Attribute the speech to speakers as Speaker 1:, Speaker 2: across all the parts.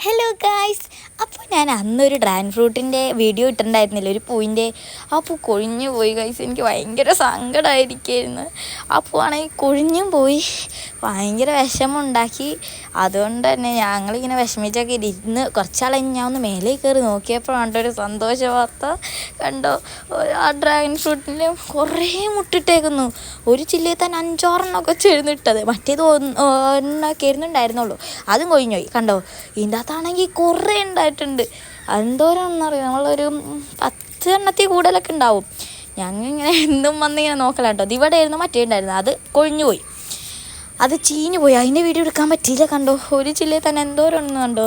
Speaker 1: Hello guys, അപ്പോൾ ഞാൻ അന്നൊരു ഡ്രാഗൺ ഫ്രൂട്ടിൻ്റെ വീഡിയോ ഇട്ടിട്ടുണ്ടായിരുന്നില്ല, ഒരു പൂവിൻ്റെ. ആ പൂ കൊഴിഞ്ഞു പോയി ഗൈസ്. എനിക്ക് ഭയങ്കര സങ്കടമായിരിക്കുമായിരുന്നു. ആ പൂവാണെങ്കിൽ കൊഴിഞ്ഞും പോയി, ഭയങ്കര വിഷമമുണ്ടാക്കി. അതുകൊണ്ട് തന്നെ ഞങ്ങളിങ്ങനെ വിഷമിച്ചൊക്കെ ഇരുന്ന് കുറച്ചാളെ ഞാൻ ഒന്ന് മേലെ കയറി നോക്കിയപ്പോഴാണ് ഒരു സന്തോഷ വാർത്ത. കണ്ടോ, ആ ഡ്രാഗൺ ഫ്രൂട്ടിൽ കുറേ മുട്ടിട്ടേക്കുന്നു. ഒരു ചില്ലയിൽ തന്നെ 5-6 ചെഴുന്നിട്ടത്, മറ്റേത് ഒന്നൊക്കെ ഇരുന്നുണ്ടായിരുന്നുള്ളൂ, അതും കൊഴിഞ്ഞു പോയി. കണ്ടോ, ഇതിൻ്റെ അകത്താണെങ്കിൽ കുറേ ഉണ്ടായിട്ടുണ്ട്. എന്തോരാണെന്നറിയാം, നമ്മളൊരു 10 എണ്ണത്തിൽ കൂടുതലൊക്കെ ഉണ്ടാവും. ഞങ്ങളിങ്ങനെ എന്തും വന്നിങ്ങനെ നോക്കല കേട്ടോ. അത് ഇവിടെ ആയിരുന്നു, മറ്റേ ഉണ്ടായിരുന്നു, അത് കൊഴിഞ്ഞു പോയി, അത് ചീഞ്ഞു പോയി. അതിൻ്റെ വീഡിയോ എടുക്കാൻ പറ്റിയില്ല. കണ്ടോ, ഒരു ചില്ലയിൽ തന്നെ എന്തോരൊന്നും കണ്ടോ,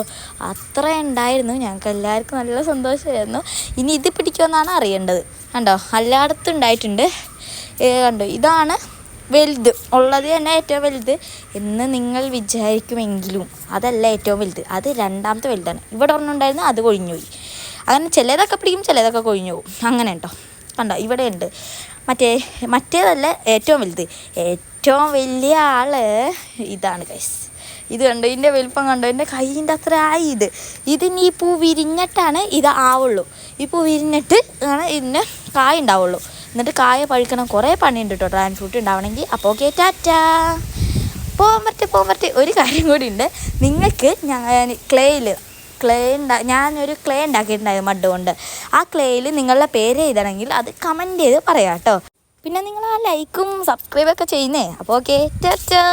Speaker 1: അത്ര ഉണ്ടായിരുന്നു. ഞങ്ങൾക്ക് എല്ലാവർക്കും നല്ല സന്തോഷമായിരുന്നു. ഇനി ഇത് പിടിക്കുമെന്നാണ് അറിയേണ്ടത്. കണ്ടോ, എല്ലായിടത്തും ഉണ്ടായിട്ടുണ്ട്. കണ്ടോ, ഇതാണ് വലുത്, ഉള്ളത് തന്നെ ഏറ്റവും വലുത് എന്ന് നിങ്ങൾ വിചാരിക്കുമെങ്കിലും അതല്ല ഏറ്റവും വലുത്, അത് രണ്ടാമത്തെ വലുതാണ്. ഇവിടെ ഒരെണ്ണമുണ്ടായിരുന്നു, അത് കൊഴിഞ്ഞു പോയി. അങ്ങനെ ചിലതൊക്കെ പിടിക്കും, ചിലതൊക്കെ കൊഴിഞ്ഞു പോകും, അങ്ങനെ കേട്ടോ. കണ്ടോ, ഇവിടെ ഉണ്ട് മറ്റേതല്ല ഏറ്റവും വലുത്. ഏറ്റവും വലിയ ആള് ഇതാണ് ഗൈസ്. ഇത് കണ്ടോ, ഇതിൻ്റെ വലിപ്പം കണ്ടോ, എൻ്റെ കൈയിൻ്റെ അത്ര ആയി. ഇതിന് ഈ പൂ വിരിഞ്ഞിട്ടാണ് ഇത് ആവുള്ളൂ. ഈ പൂ വിരിഞ്ഞിട്ട് ആണ് ഇതിന് കായ ഉണ്ടാവുള്ളൂ. എന്നിട്ട് കായ പഴുക്കണം. കുറേ പണിയുണ്ട് കേട്ടോ ഡ്രാഗൺ ഫ്രൂട്ട് ഉണ്ടാവണമെങ്കിൽ. അപ്പോൾ ഓക്കെ, ടാറ്റാ. പോകാൻ പറ്റേ ഒരു കാര്യം കൂടി ഉണ്ട്. നിങ്ങൾക്ക് ഞാനൊരു ക്ലേ ഉണ്ടാക്കിയിട്ടുണ്ടായിരുന്നു മഡ് കൊണ്ട്. ആ ക്ലേയിൽ നിങ്ങളുടെ പേര് എഴുതണമെങ്കിൽ അത് കമൻറ്റ് ചെയ്ത് പറയാം കേട്ടോ. പിന്നെ നിങ്ങൾ ആ ലൈക്കും സബ്സ്ക്രൈബൊക്കെ ചെയ്യുന്നേ. അപ്പോൾ ഓക്കെ, ടാറ്റാ.